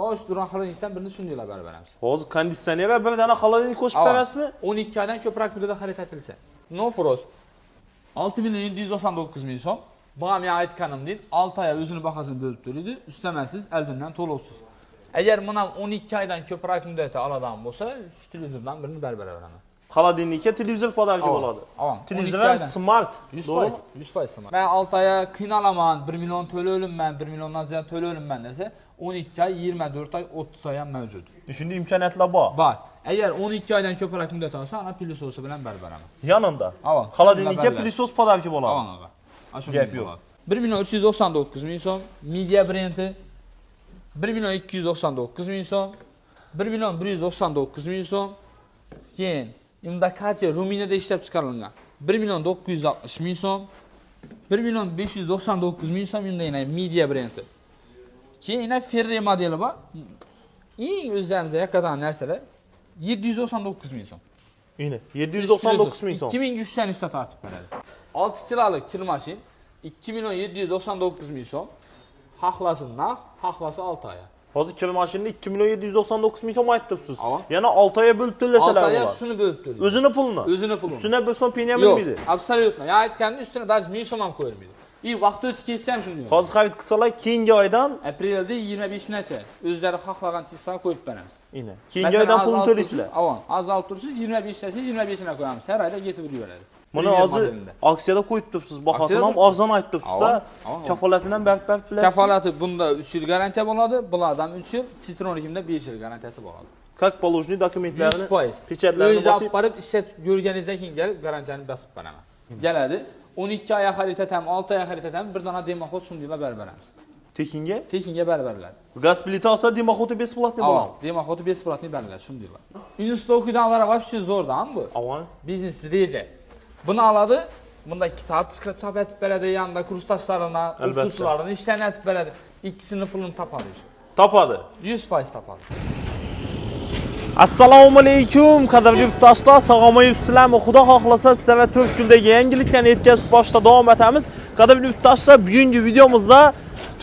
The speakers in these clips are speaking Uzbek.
Xo'sh, duran xolodilnikdan birini shundaylar berib beramiz. Hozir konditsioner va bir dana xolodilnik qo'shib berasizmi? 12 oydan ko'proq muddatda xarid etilsa. No Frost 6.799 ming so'm. Bu ham men aytganimdek 6 oy o'zini bahosini bo'lib turadi. Ustamasiz, oldindan to'lovsiz. Agar buni 12 oydan ko'proq muddatda oladigan bo'lsa, shu televizordan birini berib beraman. Xolodilnikka televizor podarka bo'ladi. Televizor ham smart. 100% smart. Men 6 oy qiynalaman, 1 million to'lovimman, 1 milliondan ziyod to'lovimman desa, 12 oy, 24 oy, 30 oy ham mavjud. Shunday imkoniyatlar bor. Bor. Agar 12 oydan ko'proq muddat olsa, ana pilisosi bilan berib beraman. Yanında. Xolodilnikka pilisos podarka bo'ladi. Gap yo'q. 1.399 ming so'm, Media brendi 1.299 ming so'm, 1.199 ming so'm. Keyin Imdakachi Ruminiyada ishlab chiqarilgan 1.960 ming so'm, 1.599 ming so'm yana Media brendi. Keyin yana Ferri modeli bor. Eng o'zlarimizga yaqin narsalar 799 ming so'm. Yine 799 ming so'm. 2300 dan ishda tortib beradi. 6 chiroqli kir mashin 2.799 ming so'm. Haqlasi naq, haqlasi 6 oy. Hozir kir mashinni 2.799 ming so'm aytibsiz. Yana 6 oyga bo'lib to'lasalar bo'ladi. 6 oy shuni bo'lib to'laydi. O'zini pulini. Ustuna bir so'm penya bilmaydi. Absolutno. Ya aytganimda ustuna даже 1000 so'm ham qo'yilmaydi. Vaqt o'tib ketsa ham shunday. Hozir xarid qilsalar keyingi oydan aprelda 25nacha o'zlari xohlagan chizsa qo'yib beramiz. Ina. Keyingi oydan pulni to'laysizlar. Azal tursiz 25tasi 25na qo'yamiz. Har oyda yetib yuraveradi. Buni hozir aksiyada qo'yib turibsiz. Bahosini ham arzon aytibsiz-da. Kafolatidan baribir bilasiz. Kafolati bunda 3 yil garantiya bo'ladi, bulardan 3 yil, Citronikimda 5 yil garantiyasi bo'ladi. Как положено dokumentlarini, pechatlarini bosib borib ishlat yurganingizdan keyin kelib garantiyani bosib beraman. Keladi. 12 oy xarid etam, 6 oy xarid etam, bir dona demoxod shundaylar berib beramiz. Tekinga? Tekinga berib beriladi. Gaz plita olsa demoxodi бесплатный bo'ladi. Demoxodi бесплатный beriladi shundaylar. Инстокиdan ular вообще zo'rdan bu. Biznes reja. Buni oladi, bunda kitob chop etib beradi, yanında kurs tashlarini, o'quvchilarini ishlanatib beradi. Ikkisini pulini topadi. Topadi. 100% topadi. Assalomu alaykum, qadrli yurtdoshlar, sog'omayapsizlarmi? Xudo xohlasa siz va 4 kundagi yangiliklarni yetkazib boshda davom etamiz. Qadrli yurtdoshlar, bugungi videomizda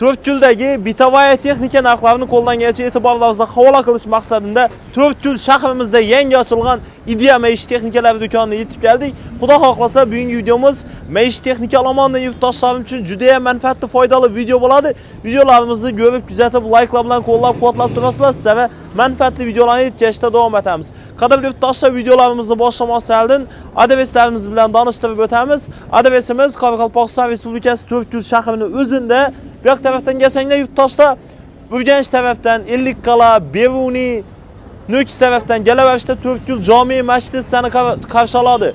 4 yildagi bitavaya texnika narxlarini qo'ldan kelgancha e'tiborlaringizga havola qilish maqsadida 4 yil shahrimizda yangi ochilgan Idea maishiy texnikalari do'konini yetib keldik. Xudo xohlasa bugungi videomiz maishiy texnika alomondan yurtdoshlarim uchun juda ham manfaatli, foydali video bo'ladi. Videolarimizni ko'rib, kuzatib, likelar bilan qo'llab-quvvatlab turasizlar. Siz va manfaatli videolarni yetkazishda davom etamiz. Qadrli yurtdoshlar, videolarimizni boshlamasdan oldin adreslarimiz bilan tanishtirib o'tamiz. Adresimiz Qoraqalpog'iston Respublikasi 4 yil shahrining o'zida. Bu yoq tarafdan kelsanglar yurtdoshlar, Urganch tarafdan 50 qala, Beruniy, Nukus tarafdan kelaverishda 4 yil jome masjidi seni qarshi oladi.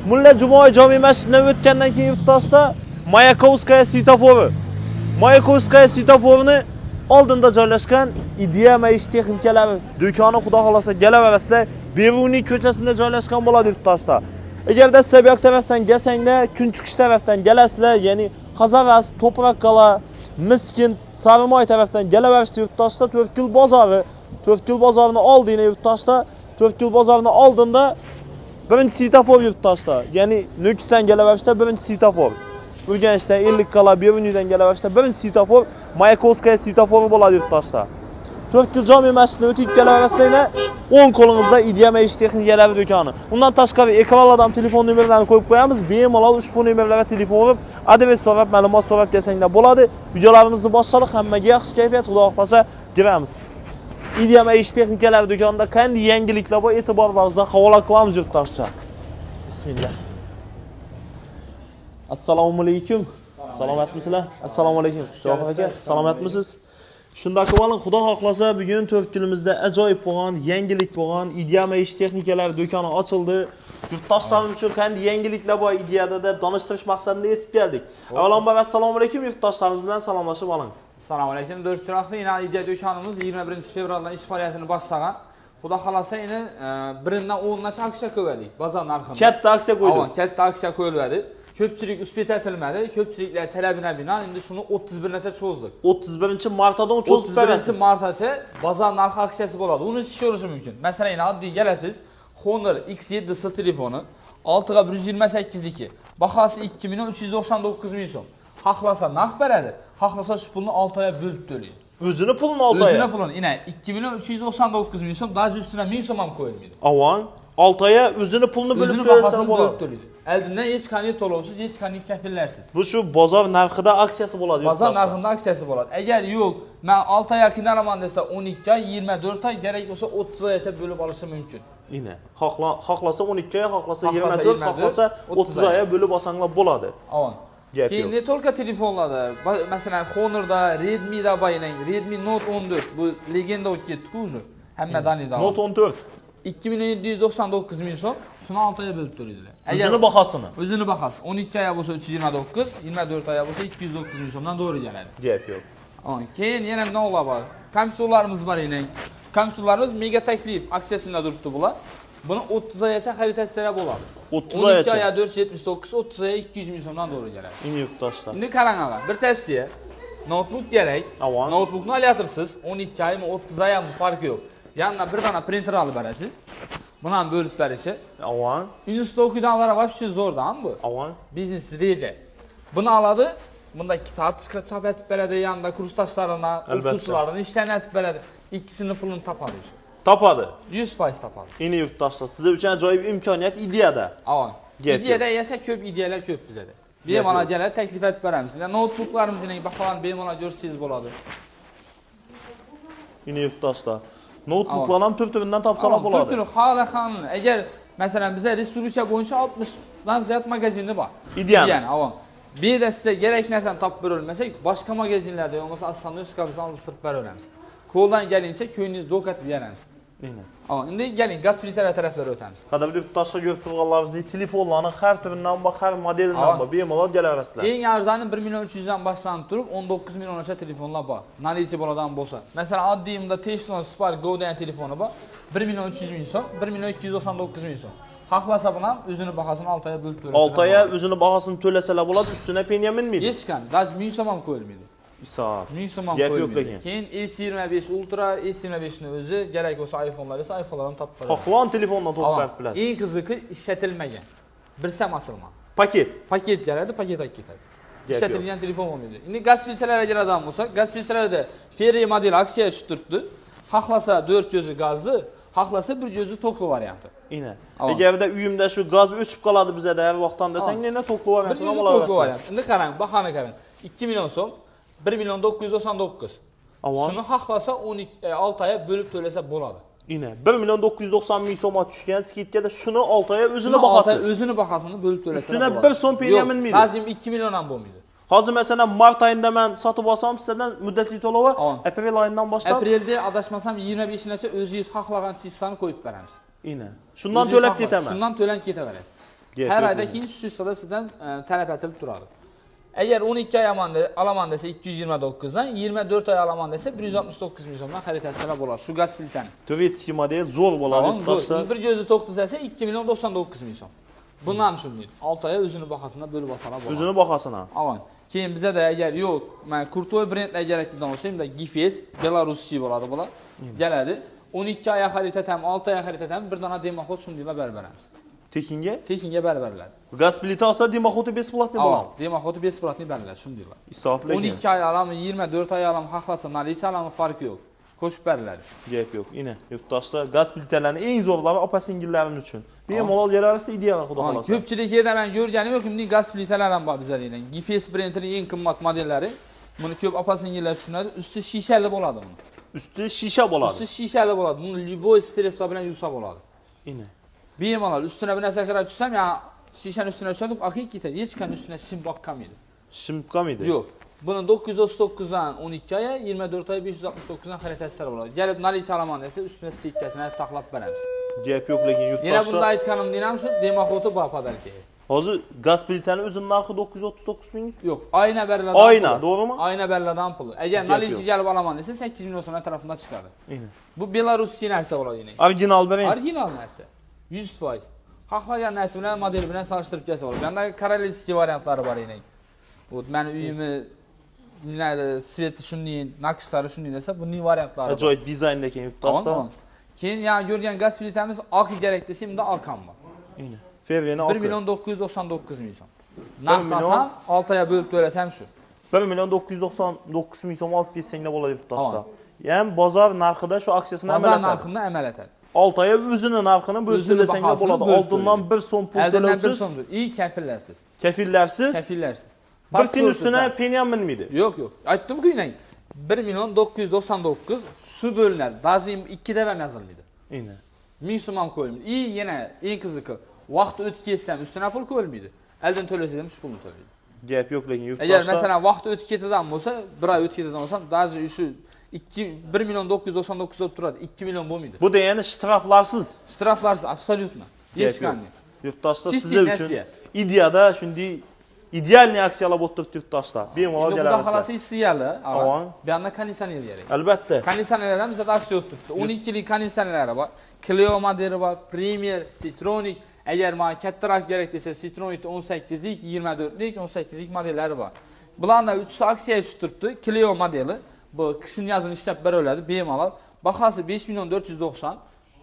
Mulla Jumoy jome masjididan o'tgandan keyin yurtdoshlar Mayakovskaya svetoforu. Mayakovskaya svetoforini oldinda joylashgan Idea maishiy texnikalari do'koni xudo xolasa kelaverasizlar. Beruniy ko'chasida joylashgan bo'ladi yurtdoshlar. Agarda siz bu yoq tarafdan kelsanglar, Kunchiqish tarafdan kelasizlar, ya'ni Qazavas, To'proqqala, Miskin, Sarimoy tarafdan kelaverishda yurtdoshlar 4 yil bozori. 4 yil bozorini oldinglar yurtdoshlar. 4 yil bozorini oldinda birinchi svetofor yurtdoshlar. Ya'ni Nukusdan kelaverishda birinchi svetofor. Urganchdan 50 qala, Beruniydan kelaverishda birinchi svetofor Mayakovskaya svetoforu bo'ladi yurtdoshlar. 4 yil jome masjidini o'tib kelaverasizlar, 10 qo'lingizda Idea maishiy texnikalari do'koni. Undan tashqari ekranlardan telefon nomerlarini qo'yib qo'yamiz. Bemalol ushbu nomerlarga telefon qilib, adres so'rab, ma'lumot so'rab kelsanglar bo'ladi. Videolarimizni boshladik, hammaga yaxshi kayfiyat, xudo xohlasa kiramiz. Idea maishiy texnikalari do'konida qanday yangiliklar bor, e'tiborlaringizga havola qilamiz yurtdoshlar. Bismillah. Assalomu alaykum. Salomatmisizlar? Assalomu alaykum. Shohid aka, salomatmisiz? Shundaq bo'ling, xudo xohlasa bugun 4 yilimizda ajoyib bo'lgan, yangilik bo'lgan Idea maishiy texnikalari do'koni ochildi. Yurtdoshlarim uchun qanday yangiliklar bor Ideada deb tanishtirish maqsadida yetib keldik. Avvalambor assalomu alaykum, yurtdoshlarimiz bilan salomlashib oling. Assalomu alaykum. 4 turaqli yana Idea do'konimiz 21-fevraldan ish faoliyatini boshlagan. Xudo xolasa endi biridan 10gacha aksiya qo'ydik bozor narxida. Katta aksiya qo'ydik. Katta aksiya qo'yiladi. Ko'pchilik uspet etilmadi. Ko'pchiliklar talabina binoan endi shuni 31gacha cho'zdik. 31-martadan cho'zib berasiz. 31-martacha bozor narxi aksiyasi bo'ladi. Uni ichish bo'lishi mumkin. Masalan, oddiy kelasiz, Honor X7 sil telefoni 6 ga 128 bahosi 2.399 ming so'm. Xohlasa naqd beradi, xohlasa shu pulni 6 oyga bo'lib to'laydi. Özünü pulun 6 aya. Özünü pulun yine 2 milyon 399 bin so'm, daha üstüne 1000 so'm ham koyulmaydi. Avan 6 aya özünü pulunu bölüp Özünü tölesen bahasını bo'ladi. bölüp töleyiz. Eldinden hiç kanı tolovsiz, hiç kanı kefillersiz. Bu şu bozor narxida aksiyasi bo'ladi. Bazar narxında aksiyasi bo'ladi. Eğer yok, ben 6 ay yakın alaman desa 12 ay, 24 ay, gerek olsa 30 aygacha bölüp alışım mümkün. Yine. Xohlasa 12 ay, xohlasa 24, xohlasa 30 aya bölüp alsanglar bo'ladi. Avan. Keyin ne tolka telefonlarda, mesela Honor'da, Redmi'da bayılayın, Redmi Note 14, bu legenda o ketdi уже. Hammadan edi. Note 14. 2799 bin so'm, şunu 6 aya bölüp tölaydilar. Özünü bahasını. Özünü bahası. 12 aya bo'lsa 329, 24 aya bo'lsa 209 bin so'mdan doğru geladi. Gap yo'q. Keyin yana nima olar? Kompüterlarimiz bor edi. Kompüterlarimiz mega taklif aksiyasida turibdi bular. Buni 30 aygacha xaritaslar bo'ladi. 30 aygacha. 12 aya 479, 30 aya 200 bin so'mdan doğru geladi. Yine yurtdoshlar. Endi qarang aga, bir tavsiya. Notebook kerak. Notebookni olayotirsiz, 12 aymi, 30 aymi farqi yo'q. Yanına bir tane printer alıp verəsiz. Buna bölüp verişi. Avan. Üniversite okuyanlara vapşin zor da bu. Avan. Business rece. Bunu aladı. Bunda kitap çap etip veredi. Yanında kursdaşlarına, okusularına işlerini etip veredi. İkisini pulunu tapadı. Tapadı. 100% tapadı. Yine yurtdoshlar. Size üçün ajoyib imkoniyat ideyada. Avan. İdeyada yese köp ideyalar köp bize de. Benim ona gələr təklif etib verəmsin. Notebooklarımızın baxalan benim ona görsəniz boladı. Yine yurtdoshlar. Notebooklardan tür-türündən tapsalar Tür-türü, boladı. xalə xanın. Əgər məsələn bizə Respublika boyunca 60-dan ziyad magazini var. İdeyan. Yəni, avam. Bir də sizə gərək nəsən tap verülməsə, başqa magazinlərdə olmasa Aslanövskabızı alışdırıb verəmsin. Koldan gəlincə köyünüz dokat verəmsin. Yine. Ama indi gəlin qaz plitələ tərəfləri ötəmiz. Qədərli yurtdoshlar görüb turğanlarınızı telefonlarının hər türündən bax, hər modelindən bax, bemalol gələrəsizlər. En arzanı 1 milyon 300'den başlanıp durup 19 milyon aşağı telefonlar var. Nalici boladan bolsa. Mesela addiyimdə Tesla'nın Spark Go deyən telefonu var. 1 milyon 300 bin son, 1 milyon 299 bin son. Haqlasa buna özünü baxasını 6 aya bölüb törəsələr. 6 aya özünü bahasını töləsələr болады, üstünə peniya minmiydi. Heç kan, gaz 1000 somam qoyulmaydı. İsa. 1000 somam Gəp yox qoyulmaydı. lakin. Keyin S25 Ultra, S25'in özü gərək olsa iPhone'lar ise iPhone'larını tapıb. Xahlan telefondan toplayıb biləsiz. En qızıqı işlətilməyən. Bir səm açılma. Paket. Paket gələrdi, paket hak getərdi. İşlətilən telefon olmaydı. İndi qaz plitələrə gəl adam olsa, qaz plitələrdə Ferri model aksiyaya çıxdırdı. Haqlasa 4 gözü qazlı, haqlasa bir gözü toklu variantı. Yine. Əgər də uyumda şu qaz öçüb qaladı bizə də hər vaxtdan desən, nə toklu variantı Bir gözü toklu variantı. İndi qarang, baxanı qarang. 2 milyon son, 1 milyon 999. Şunu haqlasa 6 aya bölüb töləsə boladı. Yine 1 milyon 990 bin soma düşkən skidkədə şunu 6 aya özünü baxasın. Özünü baxasını bölüb töləsə. Üstünə bir son peniyamin miydi? Lazım 2 milyondan bu muydu? Hazır məsələn mart ayında mən satıb alsam sizdən müddətli tolova aprel ayından başlap. Apreldə adaşmasam 25-nəsə özünüz haqlağan çizsanı qoyub verəmsiz. Yine. Şundan tölep getəmə. Şundan tölən getə verəsiz. Hər ayda 200 da sizdən tələb edilib duradı. Əgər 12 ay alaman desə 229-dan, 24 ay alaman desə 169 bin somdan xəritəsilə olar. Şu qaz plitəni. Turetski model zor olar. Bir gözü toklu desə 2 milyon 99 bin som. Bundan şunlaydı. 6 aya özünü baxasına bölüb asana bolar. Özünü baxasına. Aman. Keyin bizə də əgər yox, mən Kurtoy brendlə gərəklidən olsa, da Gifes, Belarusçi boladı bula. Gələdi. 12 aya xəritətəm, 6 aya xəritətəm, bir dana demaxot şundayla bərabərəmiz. Tekinge? Tekinge bərabərlədi. Qaz pliti alsa demaxotu besplatni bolar. Demaxotu besplatni bərabərlədi şundayla. İsaflı. 12 ay alamı, 24 ay alamı, haqlasa, naliçə alamı farkı yox. Koşub bərabərlədi. Gəp yox. Yine yurtdaşlar qaz plitələrini en zorları apasingillərin üçün. Bemalol gələrsə ideya xuda xalasa. Köpçülük yerdə mən görgənim yox, indi qaz plitələrlə var bizə deyilən. Gifes brendinin en qımmat modelləri. Bunu köp apasingillər düşünədir. Üstü şişəli boladı bunu. Üstü şişə boladı. Üstü şişəli boladı. Bunu liboy stres və bilən yusa boladı. Yine. Benim alır. Üstüne bir nəsə qıra düşsəm, ya şişənin üstünə düşsəm, axı getər. Heç kan üstünə şimbaqqam idi. Şimbaqqam idi? Yox. Bunun 939-dan 12 aya, 24 aya 569-dan xəritəsilər olar. Gəlib naliç alaman desə, üstünə sikkəsinə taxlap verəmsin. Gəp yox, lakin yurtdaşlar. Yenə bunda aytqanım deyirəm şu, demaxotu bapadar ki. Hazır qaz plitənin özünün narxı 939 min? Yox, ayna bərlədən pulu. Ayna, doğru mu? Ayna bərlədən pulu. Əgər naliçi gəlib alaman desə, 8 milyon sonra tərəfində çıxarır. Yine. Bu Belarusçi nəsə olar yenə. Original brend. Original nəsə. 100%. Haqlayan nəsə bilən modeli bilən salışdırıb gəlsə olur. Bəndə Kareliski variantları var yenə. Bu mən uyumu sveti şunlayın, nakışları şunlayın desə, bu new variantları var. Ajoyib dizayndakı yurtdaşlar. Keyin yəni görgən qaz plitəmiz ağ gərək desəm, indi Alkan var. Yine. Ferriyəni 1 milyon 999 min som. Naqtasam 6 aya bölüb törəsəm şu. 1.999.000 so'm olib ketsanglar bo'ladi yurtdoshlar. Ya'ni bozor narxida shu aksiyasini amal Bozor etadi. narxini amal etadi. Oltaya o'zini narxini bo'lib to'lasanglar bo'ladi. Oldindan 1 so'm pul to'laysiz. Kafillarsiz. Kafillarsiz. Kafillarsiz. Bir kun üstüne peniyam minmiydi. Yo'q. Aytdim-ku yine. 1.999 shu bo'linadi. Dazim 2 deb ham yozilmaydi. Aynen. 1000 so'm ham qo'yilmaydi. Yana eng qiziqi, vaqt o'tib ketsa ham üstüne pul qo'yilmaydi. Eldan to'lasa ham shu pulni to'laydi. Gap yo'q lekin yurtdoshlar. Agar masalan vaqt o'tib ketadigan bo'lsa, 1 oy o'tib ketadigan bo'lsa, dazi shu 1.999 bo'lib turadi, 2 million bo'lmaydi. Bu degani shtraflarsiz. Shtraflarsiz absolyutno. Hech qanday. Yurtdoshlar sizlar uchun ideyada shunday idealniy aksiyalar bo'lib turibdi yurtdoshlar. Bemalol kelasizlar. Xudo kelasizlar. xolasa issiyalar. Bu yerda konditsioner kerak. Albatta. Konditsionerlar ham bizda aksiya o'tib turibdi. 12 lik konditsionerlari bor. Clio modeli bor, Premier, Citronic. Agar menga kattaroq kerak desa, Citronic 18 lik, 24 lik, 18 lik modellari bor. Bularda 3 aksiya tushib turibdi. Clio modeli bu qishin yazini ishlab beriladi, bemalol. Bahasi 5.490.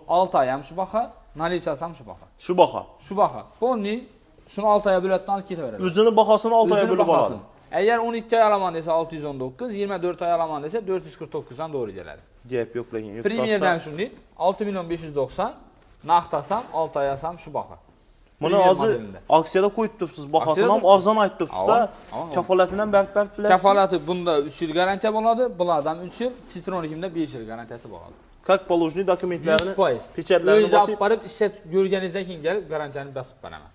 6 oy ham shu baho, nalichasi ham shu baho. Shu baho. Shu baho. Ponni shuni 6 oy bo'latdan olib ketaveradi. O'zini bahosini 6 oy bo'lib oladi. Agar 12 oy olaman desa 619, 24 oy olaman desa 449 dan to'g'ri keladi. Gap yo'q lekin yurtdoshlar. Premierdan shunday 6.590, naqdasam 6 oy ham shu baho. Buni hozir aksiyada qo'yib turibsiz, bahosini ham arzon aytib turibsiz-da. Kafolati bilan baribir bilasiz. Kafolati bunda 3 yil garantiya bo'ladi, bulardan 3 yil, Citronic'imda 5 yil garantiyasi bo'ladi. Как положено dokumentlarini, 100%. pechatlarini bosib borib ishlat yurganingizdan keyin kelib garantiyani bosib beraman.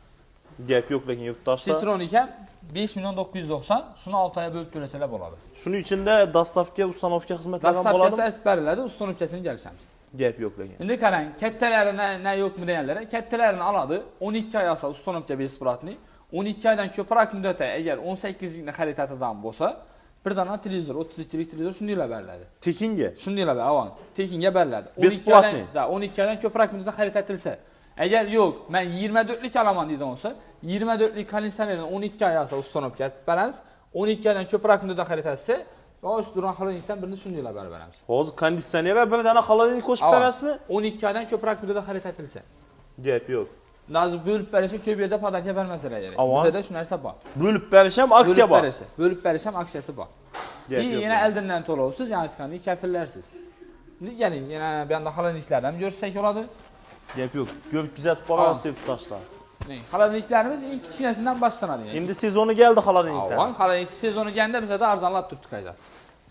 Gap yo'q lekin yurtdoshlar. Citronic ham 5.990, shuni 6 oy bo'lib to'lasalar bo'ladi. Shuning ichida dostavka, ustanovka xizmatlari ham bo'ladi. Dostavkasi aytib beriladi, ustanovkasini kelishamiz. Gap yo'q lekin. Endi qarang, kattalari na yo'qmi deganlar, kattalarini oladi, 12 oy olsa ustanovka besplatni, 12 oydan ko'proq muddatda agar 18 likni xarid etadigan bo'lsa, bir dona televizor, 32 lik televizor shundaylar beriladi. Tekinga. Shundaylar, avon, tekinga beriladi. 12 oydan ko'proq muddatda xarid etilsa, agar yo'q, men 24 lik olaman deydigan bo'lsa, 24 lik konditsionerni 12 oy olsa ustanovka beramiz, 12 oydan ko'proq muddatda xarid etsa, yo'q, duran xalonikdan birini shundaylar berib beramiz. Hozir konditsioner va bir dona xalonik qo'shib berasizmi? 12 oydan ko'proq muddatda xarid etilsa. Gap yo'q. Lazım bölüp verişe köy yerda podarka vermeseler gerek. Bizde şu narsa bor. Bölüp veriş ham aksiya bor. Bölüp veriş ham aksiyasi bor. Yine elden to'lovsiz, yani aytgandek kafillarsiz. Ya'ni yana bu yerda xaloniklardan ko'rsak bo'ladi. Gap yo'q. Ko'rib kuzatib borasiz deb tashlar. Xaloniklarimiz eng kichkinasidan boshlanadi. Endi sezoni keldi xaloniklar. Avval xalonik sezoni kelganda bizda arzonlab turibdi qayda.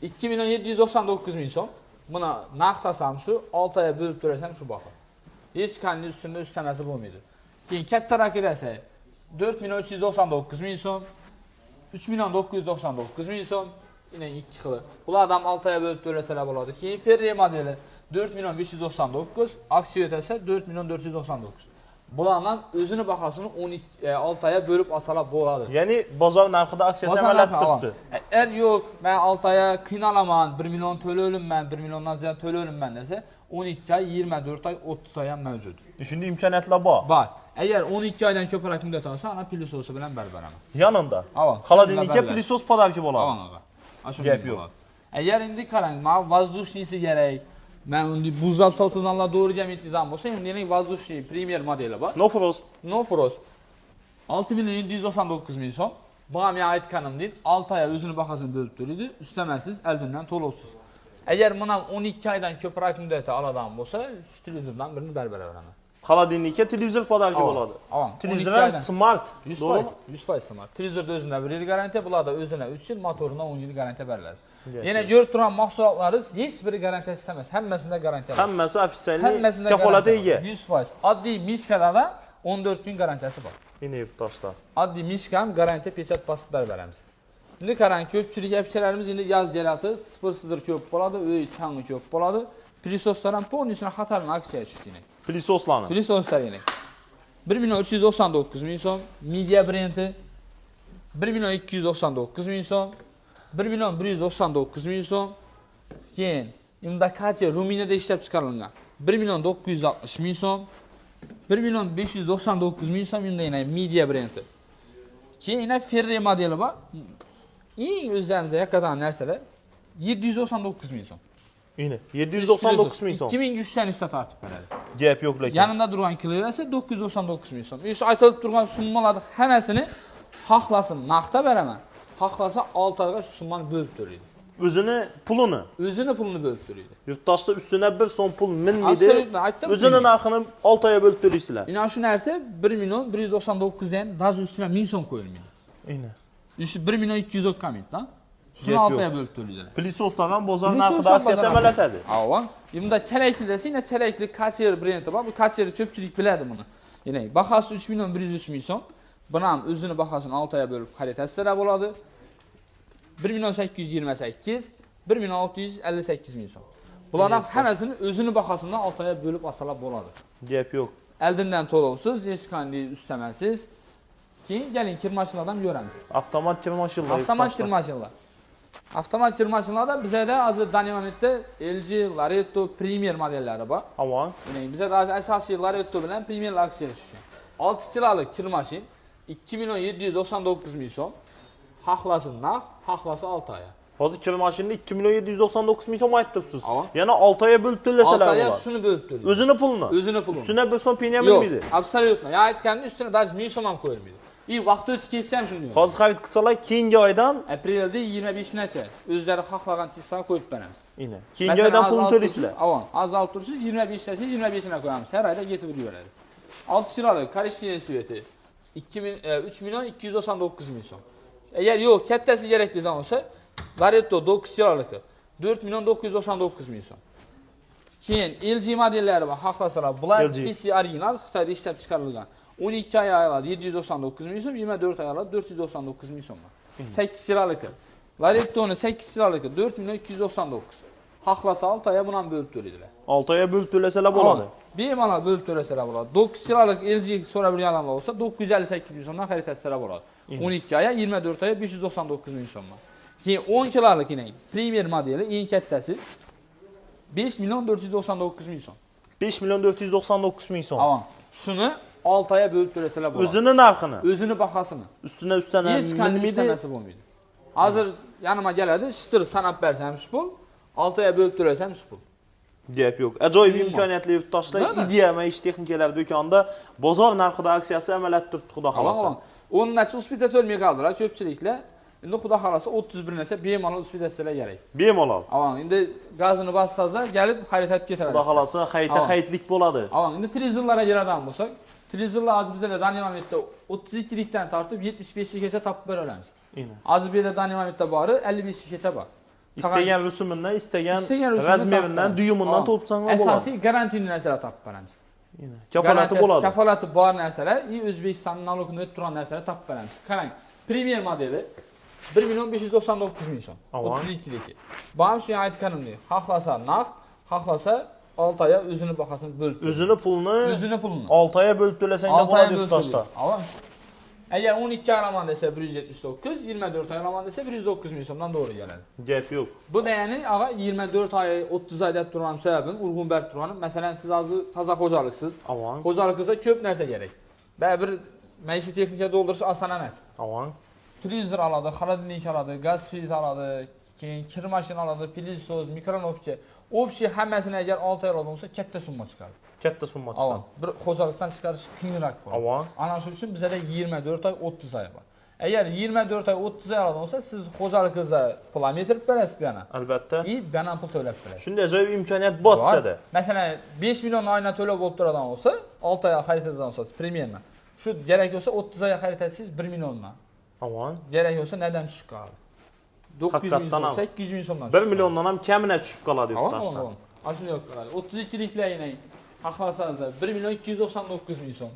2.799.000 so'm. Buni naqdasam shu 6 oy bo'lib to'lasam shu baho. Hech qanday ustunda ustamasi bo'lmaydi. Keyin kattaroq kelsa 4.399.000 so'm, 3.999.000 so'm, yine 2 xili. Ulardan 6 oy bo'lib to'lasalar bo'ladi. Keyin Ferrari modeli 4.599, aksiya o'tasa 4.499. Bulardan o'zini bahosini 6 oy bo'lib olsalar bo'ladi. Ya'ni bozor narxida aksiyasi amalab turibdi. Eğer yo'q, men 6 oy qiynalaman, 1 million to'layman, 1 milliondan ziyod to'layman desa, 12 oy, 24 oy, 30 oy ham mavjud. Shunday imkoniyatlar bor. Bor. Agar 12 oydan ko'proq muddat olsa, ana pilisosi bilan beraman. Yanında. Xolodilnikka pilisos podarka bo'ladi. Gap yo'q. Agar endi qarang, men воздушнийsi kerak. Men endi buzlab sotuvdanlar to'g'riga metdidan bo'lsa, endi yana воздушный Premier modeli bor. No Frost. No Frost. 6.799.000 so'm. Bu ham men aytganimdek 6 oy o'zini bahosini bo'lib to'laydi, ustamasiz, eldan to'lovsiz. Agar men ham 12 oydan ko'proq muddatda oladigan bo'lsa, shu televizordan birini beraman. Xolodilnikka televizor podarka bo'ladi. Televizor ham smart. 100% smart. Televizorda o'zida 1 yil garantiya, bularda o'zida 3 yil, motorina 10 yil garantiya beriladi. Yana ko'rib turgan mahsulotlaringiz hech biri garantiyasiz emas, hammasida garantiya bor. Hammasi ofisialniy kafolati ega. 100%. Oddiy miskada 14 kun garantiyasi bor. Yine yurtdoshlar. Oddiy miska ham garantiya pechat bosib beramiz. Endi qarang, ko'pchilik apkalarimiz endi yoz keladi, sipirsidir ko'p bo'ladi, uy changi ko'p bo'ladi. Pilisoslar ham polnisini xatarli aksiya tushdi. Pilisoslarni. Pilisoslar yana 1.399.000 so'm, Media brendi 1.299.000 so'm, 1.199.000 so'm. Keyin Imdakachi Ruminiyada ishlab chiqarilgan 1.960.000 so'm, 1.599.000 so'm yana Media brendi. Keyin yana Ferrari modeli bor. Eng o'zlarimizga yaqin narsalar 799.000 so'm. Yine 799.000 so'm. 2000 3'ten tartib beradi. Gap yo'q lekin. Yanında durgan Clio esa 999.000 so'm. Shu aytilib turgan summalarni hammasini xohlasim naqdda beraman. Haqlasa 6 ayga şu summani bölüp tölaydi. Özünü pulunu bölüp tölaydi. Yurtdaşlar üstüne bir son pul minmidi. Absolutno, aytdim. Özünün narxını 6 aya bölüp töleysizlar. Ina şu narsa 1 milyon 199 degan daz üstüne 1000 so'm qo'yilmaydi. Aynen. Şu 1 milyon 200 olmaydi da. Şunu 6 aya bölüp tölaydilar. Plisoslar ham bozor narxida aksiyasi amaliyotadi. Ava. Bunda çelekli desa, yine çelekli Kacher brendi bor. Bu Kacher ko'pchilik biladi buni. Yine bahası 3 milyon 103 ming so'm. Buni ham o'zini bahasini 6 aya bölüp xaritasida bo'ladi. 1 milyon 828, 1 milyon 658 ming so'm. Bulardan hammasini o'zini bahasından 6 aya bölüp alsalar bo'ladi. Gap yo'q. Eldinden to'lovsiz, hech qanday üstemesiz. Keyin gelin kirmaşinlardan göremiz. Avtomat kirmaşinlar. Avtomat kirmaşinlar. Avtomat kirmaşinlarda bizde hazır Dynamic'te LG Laretto Premier modelleri var. Aman. Yani bizde daha esası Laretto bilen Premier aksiye düşüyor. 6 sıralık kirmaşin 2 milyon 799 ming so'm. Haqlası naq, haqlası 6 aya. Hozir kirmaşinni 2 milyon 799 ming so'm aytibsiz. Yana 6 aya bölüp töleseler 6 bo'lar. aya shuni bölüp tölaydi. O'zini pulini. O'zini pulini. Üstüne bir so'm penya Yo'q, minmaydi. absolutno. Ya aytganda üstüne daha 1000 so'm ham qo'yilmaydi. Vaqt o'tib ketsa ham shunday. Hozir xarid qilsalar keyingi oydan aprelda 25-nacha o'zlari xohlagan chizsa qo'yib beramiz. Aynen. Keyingi oydan pulni to'laysizlar. Avon, azalt tursiz 25-nacha 25'ine qo'yamiz. Har oyda yetib yuraveradi. 6 kiralık Karishniy sveti 3 milyon 299 ming so'm. Eğer yo'q, kattasi keraklidan olsa, Laretto 9 kiralıkı 4 milyon 999 ming so'm. Keyin LG modellari var, haqlasalar, bular TC original Xitoyda ishlab chiqarilgan. 12 ay ayladı 799 ming so'm, 24 ay ayladı 499 ming so'm. 8 kiralıkı. Laretto'nun 8 kiralıkı 4 milyon 299. Haqlasa 6 aya buna bölüp tölaydilar. 6 aya bölüp töleseler bo'ladi. Bemalol bölüp töleseler bo'ladi. 9 kiralık LG so'rab bilganlar olsa 958 ming so'mdan xarid etsalar bo'ladi. 12 aya 24 aya 599 ming so'm. Keyin 10 kiralık yine Premier modeli eng kattasi 5 milyon 499 ming so'm. 5 milyon 499 ming so'm. Avan. Shuni 6 aya bölüp töleseler bo'ladi. O'zini narxini. O'zini bahasini. Üstüne hech qanday istemasi bo'lmaydi. Hozir yanıma keladi, shitir sanab bersam shu pul, 6 aya bölüp төлesem shu pul. Gap yo'q. Ajoyib imkoniyatli yurtdoshlar, Idea ish texnikalar do'konida bozor narxida aksiyasi amaliyot turibdi, xudo xolasa. 10 nacha uspita to'lmay qoldilar ko'pchiliklar. Endi xudo xolasa 31 nacha bemalol uspita sizlar kerak. Bemalol. Avan, endi gazini bassazlar, kelib xarid etib ketaverasiz. Xudo xolasa xaytlik bo'ladi. Avan, endi televizorlarga keladigan bo'lsak, televizorlar hozir bizlar Dynamic'da 32 likdan tortib 75 gacha topib beramiz. Hozir bu yerda Dynamic'da bori 55 gacha bor. İsteyen rüsumundan, isteyen razmerinden, düyumundan topsanlar bo'ladi. Asosiy garantiyali narsalar topib beramiz. Kafolati bo'ladi. Kafolati bor narsalar, O'zbekiston налогini o'tib turgan narsalar topib beramiz. Qarang, Premier modeli 1 milyon 599 ming so'm. 32 liki. Bu ham shu aytganimdek, xohlasa naqd, xohlasa 6 aya o'zini bahasini bölüp. O'zini pulni 6 aya bölüp to'lasang da bo'ladi yurtdoshlar. Eğer 12 ay raman dese 179, 24 ay raman dese 109 ming so'mdan doğru geladi. Gap yo'q. Bu da yani ağa 24 ay 30 ay deb turgan sebebim urgun berib turganim. Mesela siz hozir toza xo'jaliksiz. Xo'jaligingizda ko'p narsa kerak. Bir maishiy texnika doldirish oson emas. Televizor aladi, xolodilnik aladi, gaz filtr aladi, keyin kir mashina aladi, pilisoz, mikronovka. Общий hammasini agar 6 oy olgan bo'lsa katta summa chiqadi. Katta summa chiqadi. Bir xo'jalikdan chiqarish qiyinroq bo'ladi. Ana shuning uchun bizda 24 oy 30 oy bor. Agar 24 oy 30 oy olgan bo'lsa, siz xo'jaligingizga pulni yetirib berasiz yana. Albatta. Bana pul to'lab berasiz. Shunday ajoyib imkoniyat bo'lsa-da. Masalan, 5 million oyna to'lab bo'lib turadigan bo'lsa, 6 oy xarid etadigan bo'lsangiz, Premierni. Shu kerak bo'lsa 30 oy xarid etsangiz 1 milliondan. Kerak bo'lsa neden tushib qoladi? 900 ming so'm, 800 ming so'mdan. 1 milliondan ham kamina tushib qoladi yurtdoshlar. Ashuni yo'q qiladi. 32 liklar yine xohlasangiz 1 milyon 299 ming so'm.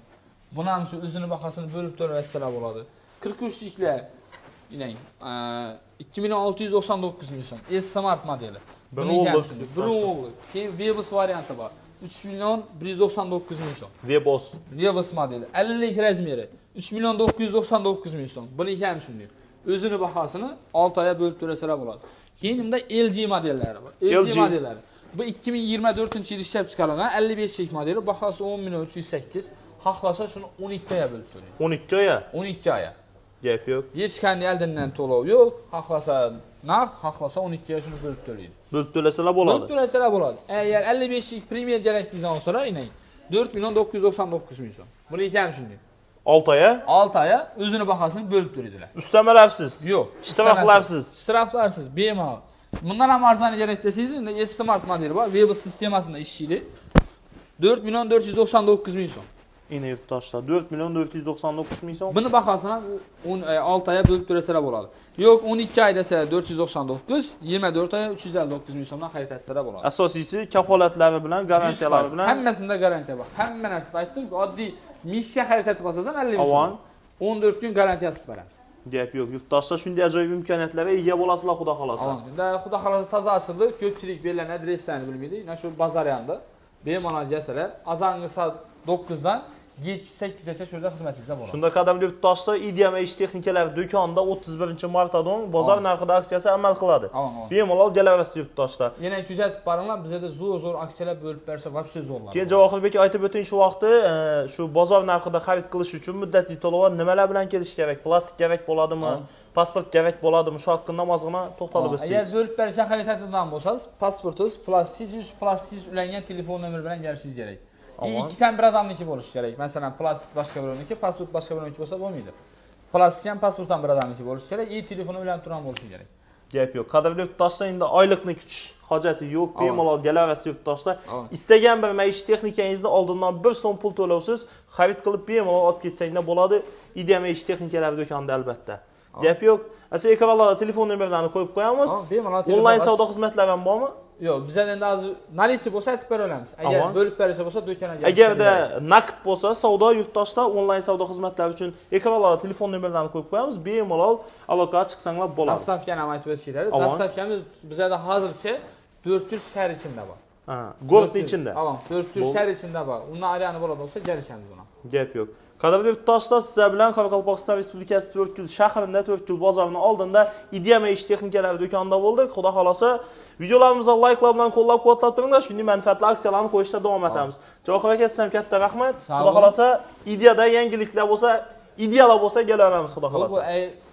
Buni ham shu o'zini bahasini bölüp to'laysalar bo'ladi. 43 liklar yine 2 milyon 699 ming so'm. S-Smart modeli. Brunoglu. Keyin Vebos varianti bor. 3 milyon 199 ming so'm. Vebos modeli. 50 lik razmeri. 3 milyon 999 ming so'm. Buni ham shunday. O'zini bahasini 6 aya bölüp to'lasalar bo'ladi. Keyin bunda LG modellari bor. LG modellari. Bu 2024-yil ishlab chiqarilgan 55 lik modeli, bahasi 10 milyon 308. Xohlasa shuni 12 aya bölüp to'laydi. 12 aya? 12 aya. Gap yo'q. Hech qanday eldan to'lov yo'q. Xohlasa naqd, xohlasa 12 aya shuni bölüp to'laydi. Bölüp to'lasalar bo'ladi. Bölüp to'lasalar bo'ladi. Agar 55 lik Premier kerakligidan olsalar, 4 milyon 999 ming so'm. Buni ham shunday. 6 aya? 6 aya o'zini bahosini bo'lib turadilar. Ustamalarsiz? Yo'q. Ishtiroklarsiz? Ishtiroklarsiz, bemalol. Bundan ham arzon kerak desangiz, endi S-Smart modeli bor, web sistemasida ishlaydi. 4.499.000 so'm. Yine yurtdoshlar 4.499.000 so'm. Buni bahosini 6 aya bo'lib to'lasalar bo'ladi. Yo'q, 12 oy desa 499, 24 oy 359.000 so'mdan xarid etsalar bo'ladi. Asosiysi kafolatlari bilan, garantiyalari bilan. Hammasida garantiya bor. Hamma narsada aytdim, oddiy missiya xarid etib olsangiz 50 ming so'm. 14 kun garantiyasi beramiz. Gap yo'q. Yurtdoshlar shunday ajoyib imkoniyatlarga ega bo'lasizlar, xudo xolasa. Xudo xolasa toza ochildi. Ko'pchilik bergan adreslarni bilmaydi. Mana shu bozor yanida bemalol kelsalar, azongi soat 9 dan kech 8 gacha shu yerda xizmatingizda bo'ladi. Shunda qadamli yurtdoshlar Idiama ish texnikalari do'konida 31-martadan bozor narxida aksiyasi amal qiladi. Bemalol kelaverasiz yurtdoshlar. Yana kuzatib boringlar, bizda zo'r aksiyalar bo'lib bersa, vobshe zo'rlar. Keyin Javohirbek aytib o'ting, shu vaqtda shu bozor narxida xarid qilish uchun muddatli to'lov nimalar bilan kelish kerak? Plastik kerak bo'ladimi? Pasport kerak bo'ladimi? Shu haqida namozgina to'xtalib o'tsangiz. Agar bo'lib berishga xarid etadigan bo'lsangiz, pasportingiz plastik ulangan telefon nomeri bilan kelishingiz kerak. İkisidan bir adamniki bo'lishi kerak. Masalan, plastik boshqa birovniki, pasport boshqa birovniki bo'lsa bo'lmaydi. Plastik ham pasportdan bir adamniki bo'lishi kerak, telefoni bilan turgan bo'lishi kerak. Gap yo'q. Qadrli yurtdoshlar, endi oylikni kutish hojati yo'q. Bemalol kelaverasiz yurtdoshlar. Istagan bir maishiy texnikangizni oldindan 1 so'm pul to'lovsiz xarid qilib bemalol olib ketsanglar bo'ladi. Idiama ish texnikalari do'konida albatta. Gap yo'q. Asa ekranda telefon nomerlarini qo'yib qo'yamiz. Onlayn savdo xizmatlari ham bormi? Yo'q, bizda endi hozir nalichi bo'lsa aytib bera olamiz. Agar bo'lib berishsa bo'lsa do'konga. Agarda naqd bo'lsa, savdo yurtdoshlar onlayn savdo xizmatlari uchun ekranda telefon nomerlarini qo'yib qo'yamiz. Bemalol aloqaga chiqsanglar bo'ladi. Dastavkani ham aytib o'tib ketadi. Dastavkamiz bizda hozircha 400 shahar ichida bor. Gortning ichida. 400 shahar ichida bor. Undan aryani bo'ladi bo'lsa, kelishamiz buni. Gap yo'q. Qadrli yurtdoshlar, sizlar bilan Qoraqalpog'iston Respublikasi To'rtko'l shahrida, To'rtko'l bozorining oldida Idiama ish texnikalari do'konida bo'ldik. Xudo xolasa, videolarimizni like bilan qo'llab-quvvatlab turinglar. Shunday manfaatli aksiyalarni qo'yishda davom etamiz. Javob akam katta rahmat. Xudo xolasa, Idiyada yangiliklar bo'lsa, ideyalar bo'lsa kelaveramiz, xudo xolasa.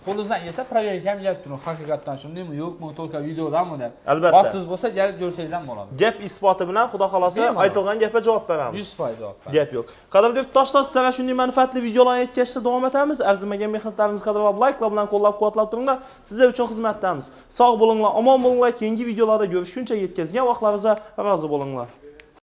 Qo'lingizdan kelsa, proverka ham kelib turing. Haqiqatan shundaymi, yo'qmi, to'ka videodanmi deb. Albatta. Vaqtingiz bo'lsa, kelib ko'rsangiz ham bo'ladi. Gap isboti bilan xudo xolasa aytilgan gapga javob beramiz. 100% javob beramiz. Gap yo'q. Qadrli yurtdoshlar, sizlarga shunday manfaatli videolarni yetkazishda davom etamiz. Arzimagan mehnatlaringizni qadrlab, like bilan qo'llab-quvvatlab turinglar. Sizlar uchun xizmatdamiz. Sog' bo'linglar, omon bo'linglar. Keyingi videolarda ko'rishguncha yetkazgan vaqtlaringizga rozi bo'linglar.